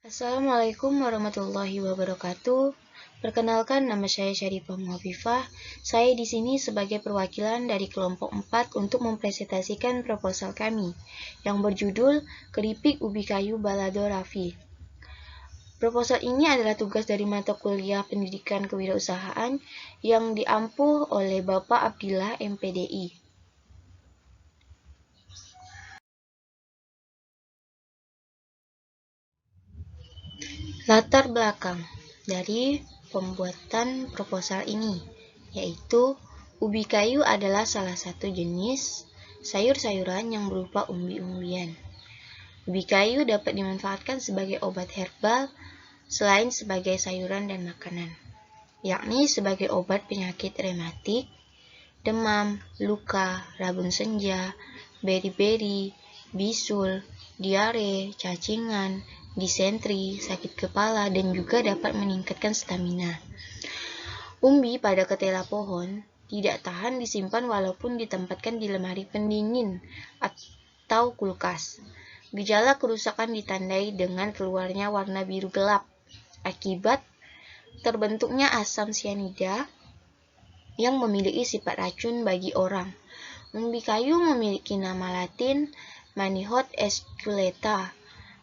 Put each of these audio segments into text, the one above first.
Assalamualaikum warahmatullahi wabarakatuh. Perkenalkan, nama saya Syarifah Muhafifah. Saya di sini sebagai perwakilan dari kelompok 4 untuk mempresentasikan proposal kami yang berjudul Keripik Ubi Kayu Balado Raffi. Proposal ini adalah tugas dari mata kuliah Pendidikan Kewirausahaan yang diampuh oleh Bapak Abdillah MPDI. Latar belakang dari pembuatan proposal ini, yaitu ubi kayu adalah salah satu jenis sayur-sayuran yang berupa umbi-umbian. Ubi kayu dapat dimanfaatkan sebagai obat herbal selain sebagai sayuran dan makanan, yakni sebagai obat penyakit rematik, demam, luka, rabun senja, beri-beri, bisul, diare, cacingan, disentri, sakit kepala, dan juga dapat meningkatkan stamina. Umbi pada ketela pohon tidak tahan disimpan walaupun ditempatkan di lemari pendingin atau kulkas. Gejala kerusakan ditandai dengan keluarnya warna biru gelap akibat terbentuknya asam sianida yang memiliki sifat racun bagi orang. Umbi kayu memiliki nama latin Manihot esculenta,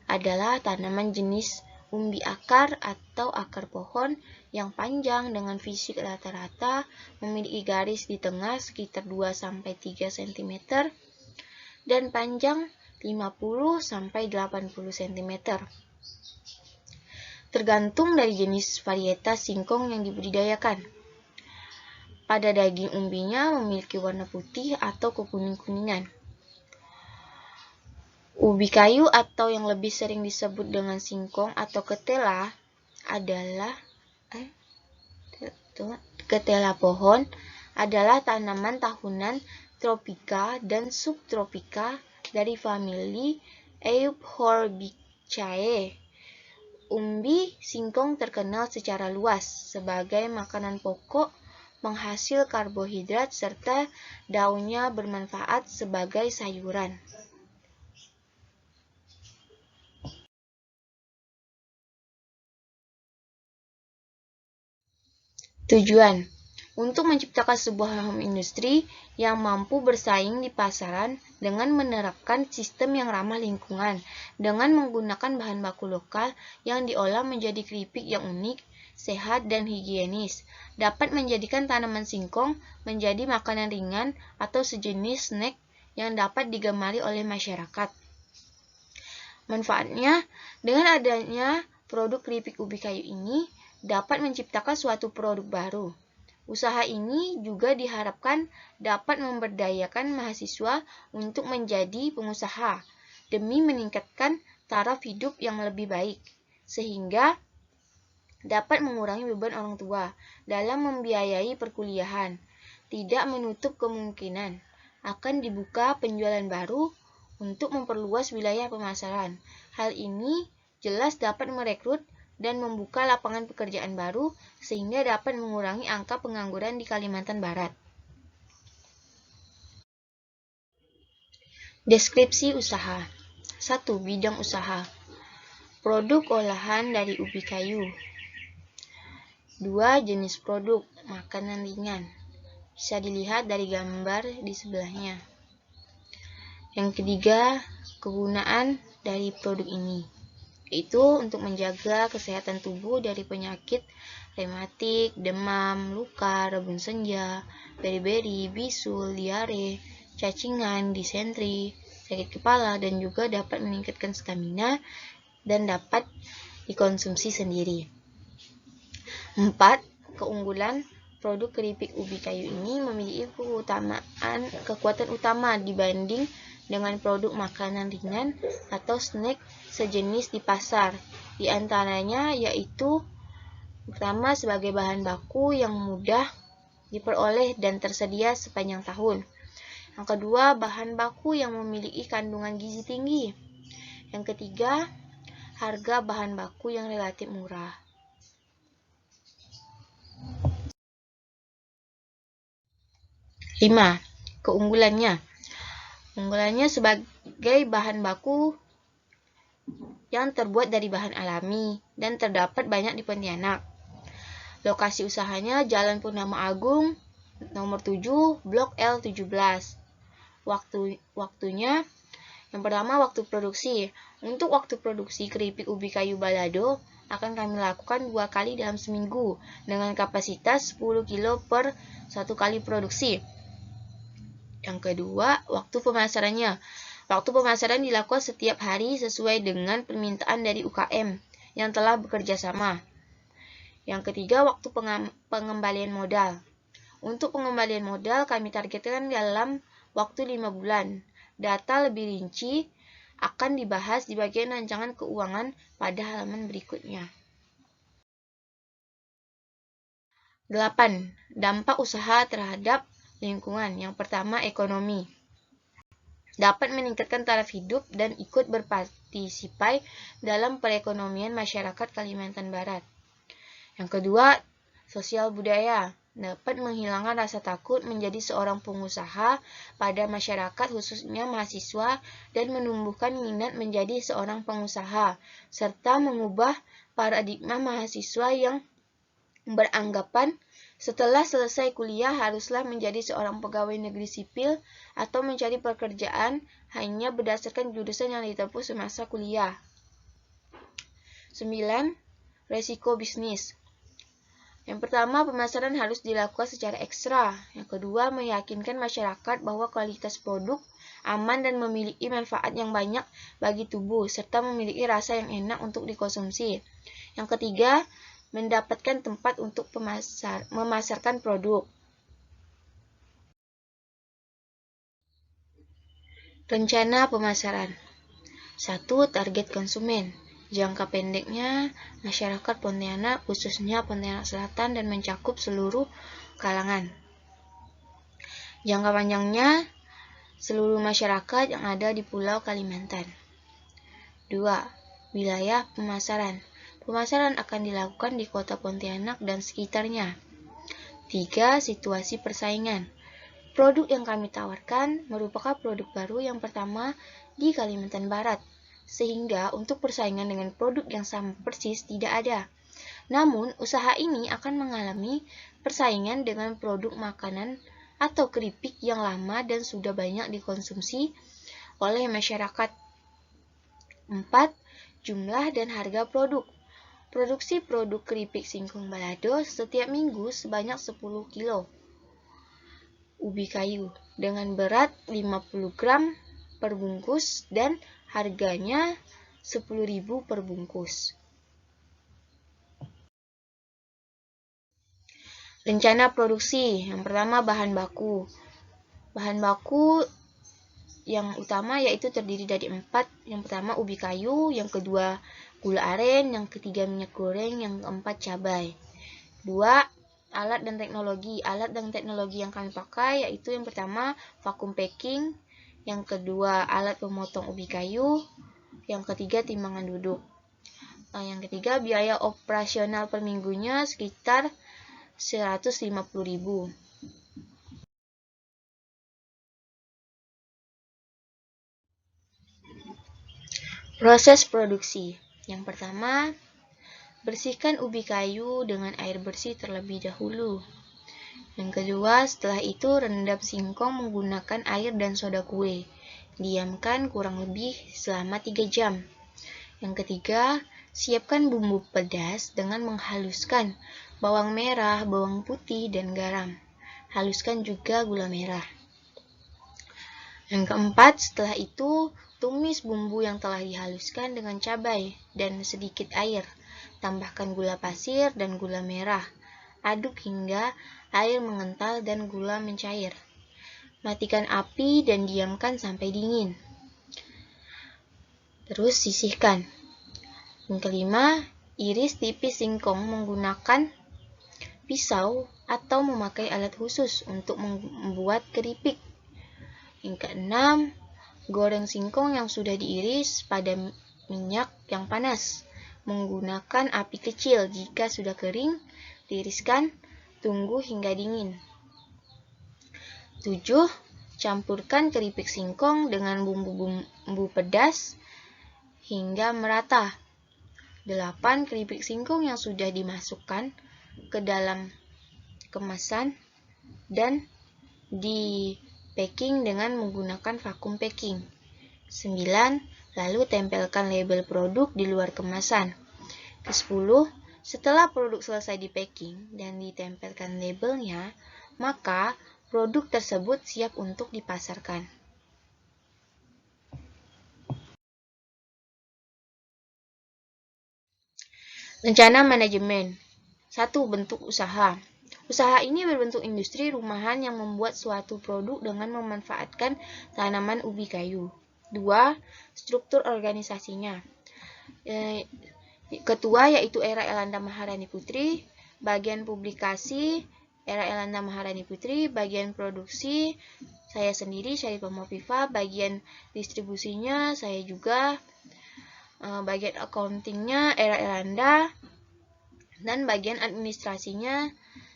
adalah tanaman jenis umbi akar atau akar pohon yang panjang dengan fisik rata-rata, memiliki garis di tengah sekitar 2-3 cm dan panjang 50-80 cm. Tergantung dari jenis varietas singkong yang dibudidayakan. Pada daging umbinya memiliki warna putih atau kekuning-kuningan. Ubi kayu atau yang lebih sering disebut dengan singkong atau ketela adalah ketela pohon adalah tanaman tahunan tropika dan subtropika dari famili Euphorbicea. Umbi singkong terkenal secara luas sebagai makanan pokok, penghasil karbohidrat, serta daunnya bermanfaat sebagai sayuran. Tujuan: untuk menciptakan sebuah home industry yang mampu bersaing di pasaran dengan menerapkan sistem yang ramah lingkungan, dengan menggunakan bahan baku lokal yang diolah menjadi keripik yang unik, sehat, dan higienis, dapat menjadikan tanaman singkong menjadi makanan ringan atau sejenis snack yang dapat digemari oleh masyarakat. Manfaatnya, dengan adanya produk keripik ubi kayu ini, dapat menciptakan suatu produk baru. Usaha ini juga diharapkan dapat memberdayakan mahasiswa untuk menjadi pengusaha demi meningkatkan taraf hidup yang lebih baik, sehingga dapat mengurangi beban orang tua dalam membiayai perkuliahan. Tidak menutup kemungkinan akan dibuka penjualan baru untuk memperluas wilayah pemasaran. Hal ini jelas dapat merekrut dan membuka lapangan pekerjaan baru sehingga dapat mengurangi angka pengangguran di Kalimantan Barat. Deskripsi usaha. 1. Bidang usaha. Produk olahan dari ubi kayu. 2. Jenis produk, makanan ringan. Bisa dilihat dari gambar di sebelahnya. Yang ketiga, kegunaan dari produk ini, yaitu untuk menjaga kesehatan tubuh dari penyakit rematik, demam, luka, rabun senja, beri-beri, bisul, diare, cacingan, disentri, sakit kepala, dan juga dapat meningkatkan stamina dan dapat dikonsumsi sendiri. 4. Keunggulan produk keripik ubi kayu ini memiliki kekuatan utama dibanding dengan produk makanan ringan atau snack sejenis di pasar. Di antaranya yaitu pertama, sebagai bahan baku yang mudah diperoleh dan tersedia sepanjang tahun. Yang kedua, bahan baku yang memiliki kandungan gizi tinggi. Yang ketiga, harga bahan baku yang relatif murah. Lima, keunggulannya. Keunggulannya sebagai bahan baku yang terbuat dari bahan alami dan terdapat banyak di Pontianak. Lokasi usahanya Jalan Purnama Agung, nomor 7, Blok L17. Waktunya, yang pertama waktu produksi. Untuk waktu produksi keripik ubi kayu balado akan kami lakukan 2 kali dalam seminggu dengan kapasitas 10 kilo per 1 kali produksi. Yang kedua, waktu pemasarannya. Waktu pemasaran dilakukan setiap hari sesuai dengan permintaan dari UKM yang telah bekerja sama. Yang ketiga, waktu pengembalian modal. Untuk pengembalian modal kami targetkan dalam waktu 5 bulan. Data lebih rinci akan dibahas di bagian rancangan keuangan pada halaman berikutnya. 8. Dampak usaha terhadap lingkungan. Yang pertama, ekonomi. Dapat meningkatkan taraf hidup dan ikut berpartisipasi dalam perekonomian masyarakat Kalimantan Barat. Yang kedua, sosial budaya. Dapat menghilangkan rasa takut menjadi seorang pengusaha pada masyarakat khususnya mahasiswa dan menumbuhkan minat menjadi seorang pengusaha, serta mengubah paradigma mahasiswa yang beranggapan setelah selesai kuliah haruslah menjadi seorang pegawai negeri sipil atau mencari pekerjaan hanya berdasarkan jurusan yang ditempuh semasa kuliah. 9. Resiko bisnis. Yang pertama, pemasaran harus dilakukan secara ekstra. Yang kedua, meyakinkan masyarakat bahwa kualitas produk aman dan memiliki manfaat yang banyak bagi tubuh, serta memiliki rasa yang enak untuk dikonsumsi. Yang ketiga, mendapatkan tempat untuk memasarkan produk. Rencana pemasaran. 1. Target konsumen. Jangka pendeknya, masyarakat Pontianak, khususnya Pontianak Selatan dan mencakup seluruh kalangan. Jangka panjangnya, seluruh masyarakat yang ada di Pulau Kalimantan. 2. Wilayah pemasaran. Pemasaran akan dilakukan di Kota Pontianak dan sekitarnya. 3. Situasi persaingan. Produk yang kami tawarkan merupakan produk baru yang pertama di Kalimantan Barat, sehingga untuk persaingan dengan produk yang sama persis tidak ada. Namun, usaha ini akan mengalami persaingan dengan produk makanan atau keripik yang lama dan sudah banyak dikonsumsi oleh masyarakat. 4. Jumlah dan harga produk. Produksi produk keripik singkong balado setiap minggu sebanyak 10 kilo ubi kayu dengan berat 50 gram per bungkus dan harganya 10.000 per bungkus. Rencana produksi. Yang pertama, bahan baku. Bahan baku yang utama yaitu terdiri dari 4. Yang pertama, ubi kayu. Yang kedua, gula aren. Yang ketiga, minyak goreng. Yang keempat, cabai. 2. Alat dan teknologi. Alat dan teknologi yang kami pakai yaitu yang pertama, vacuum packing. Yang kedua, alat pemotong ubi kayu. Yang ketiga, timbangan duduk. Yang ketiga, biaya operasional per minggunya sekitar 150.000. Proses produksi. Yang pertama, bersihkan ubi kayu dengan air bersih terlebih dahulu. Yang kedua, setelah itu rendam singkong menggunakan air dan soda kue. Diamkan kurang lebih selama 3 jam. Yang ketiga, siapkan bumbu pedas dengan menghaluskan bawang merah, bawang putih, dan garam. Haluskan juga gula merah. Yang keempat, setelah itu tumis bumbu yang telah dihaluskan dengan cabai dan sedikit air. Tambahkan gula pasir dan gula merah. Aduk hingga air mengental dan gula mencair. Matikan api dan diamkan sampai dingin. Terus sisihkan. Yang kelima, iris tipis singkong menggunakan pisau atau memakai alat khusus untuk membuat keripik. Yang keenam, goreng singkong yang sudah diiris pada minyak yang panas. Menggunakan api kecil. Jika sudah kering, tiriskan, tunggu hingga dingin. 7. Campurkan keripik singkong dengan bumbu-bumbu pedas hingga merata. 8. Keripik singkong yang sudah dimasukkan ke dalam kemasan dan di packing dengan menggunakan vakum packing. 9. Lalu tempelkan label produk di luar kemasan. 10. Setelah produk selesai di packing dan ditempelkan labelnya, maka produk tersebut siap untuk dipasarkan. Rencana manajemen. 1. Bentuk usaha. Usaha ini berbentuk industri rumahan yang membuat suatu produk dengan memanfaatkan tanaman ubi kayu. 2. Struktur organisasinya. Ketua yaitu Era Elanda Maharani Putri, bagian publikasi Era Elanda Maharani Putri, bagian produksi saya sendiri Syarifah Mofifa, bagian distribusinya saya juga, bagian accountingnya Era Elanda, dan bagian administrasinya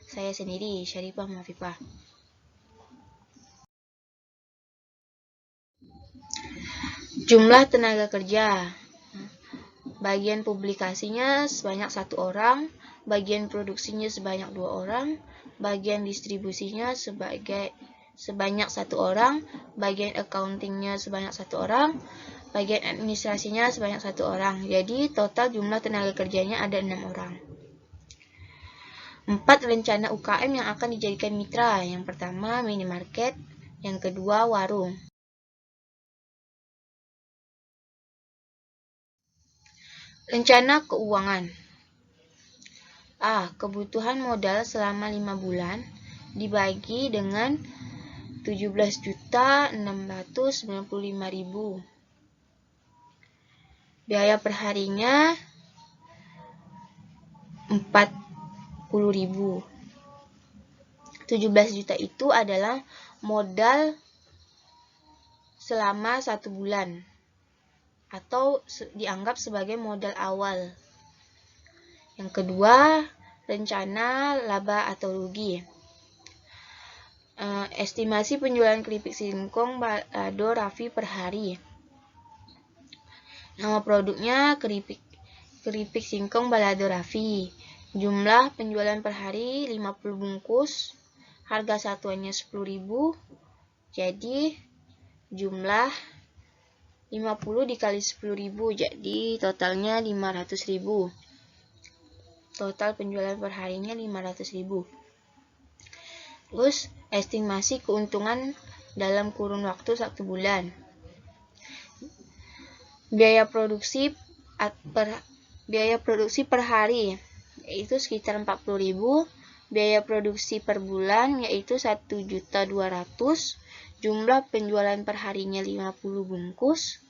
saya sendiri Syarifah Mofifa. Jumlah tenaga kerja. Bagian publikasinya sebanyak 1 orang, bagian produksinya sebanyak 2 orang, bagian distribusinya sebanyak 1 orang, bagian accountingnya sebanyak 1 orang, bagian administrasinya sebanyak 1 orang. Jadi total jumlah tenaga kerjanya ada 6 orang. 4. Rencana UKM yang akan dijadikan mitra. Yang pertama minimarket, yang kedua warung. Rencana keuangan. A. Kebutuhan modal selama 5 bulan dibagi dengan 17.695.000. Biaya perharinya 40.000. 17 juta itu adalah modal selama 1 bulan atau dianggap sebagai modal awal. Yang kedua, rencana laba atau rugi. Estimasi penjualan keripik singkong balado Raffi per hari. Nama produknya keripik singkong balado Raffi. Jumlah penjualan per hari 50 bungkus. Harga satuannya 10.000. Jadi jumlah 50 dikali 10.000, jadi totalnya 500.000. Total penjualan per harinya 500.000. Terus estimasi keuntungan dalam kurun waktu 1 bulan. Biaya produksi per hari yaitu sekitar 40.000. Biaya produksi per bulan yaitu 1.200.000. Jumlah penjualan per harinya 50 bungkus.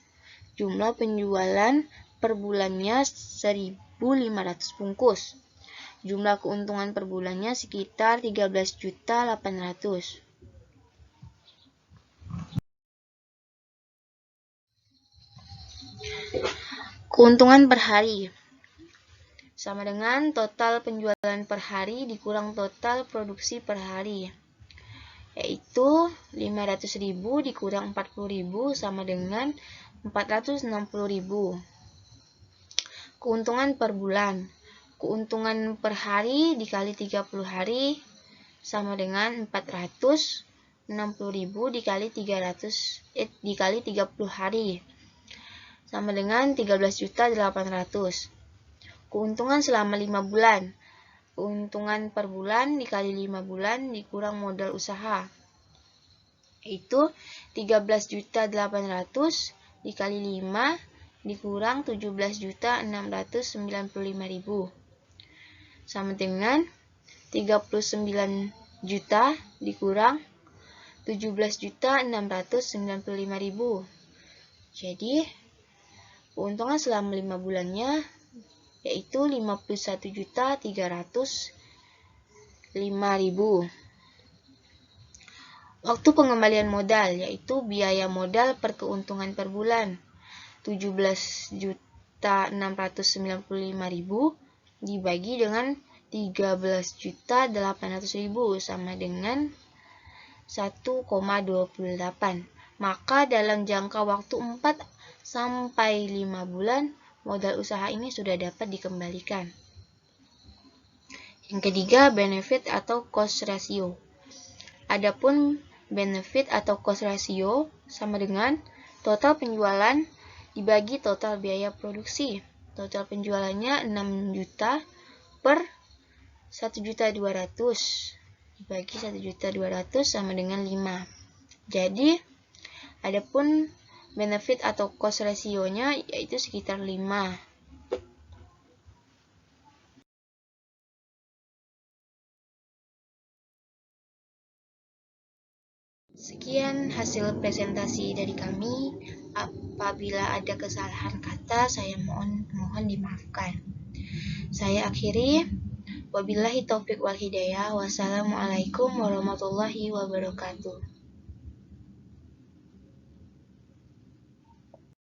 Jumlah penjualan per bulannya 1.500 bungkus. Jumlah keuntungan per bulannya sekitar 13.800.000. Keuntungan per hari sama dengan total penjualan per hari dikurang total produksi per hari, yaitu 500.000 dikurang 40.000 sama dengan 460.000. Keuntungan per bulan. Keuntungan per hari dikali 30 hari sama dengan 460.000 dikali 30 hari sama dengan 13.800.000. Keuntungan selama 5 bulan. Keuntungan per bulan dikali 5 bulan dikurang modal usaha, yaitu 13.800.000 dikali 5 dikurang 17.695.000 sama dengan 39 juta dikurang 17.695.000. Jadi keuntungan selama 5 bulannya yaitu 51.305.000. Waktu pengembalian modal yaitu biaya modal per keuntungan per bulan 17.695.000 dibagi dengan 13.800.000 sama dengan 1,28. Maka dalam jangka waktu 4 sampai 5 bulan, modal usaha ini sudah dapat dikembalikan. Yang ketiga, benefit atau cost ratio. Adapun benefit atau cost ratio sama dengan total penjualan dibagi total biaya produksi. Total penjualannya 6 juta per 1.200.000 dibagi 1.200.000 sama dengan 5. Jadi, adapun benefit atau cost ratio-nya yaitu sekitar 5. Sekian hasil presentasi dari kami. Apabila ada kesalahan kata, saya mohon dimaafkan. Saya akhiri. Wabillahi taufiq wal hidayah. Wassalamualaikum warahmatullahi wabarakatuh.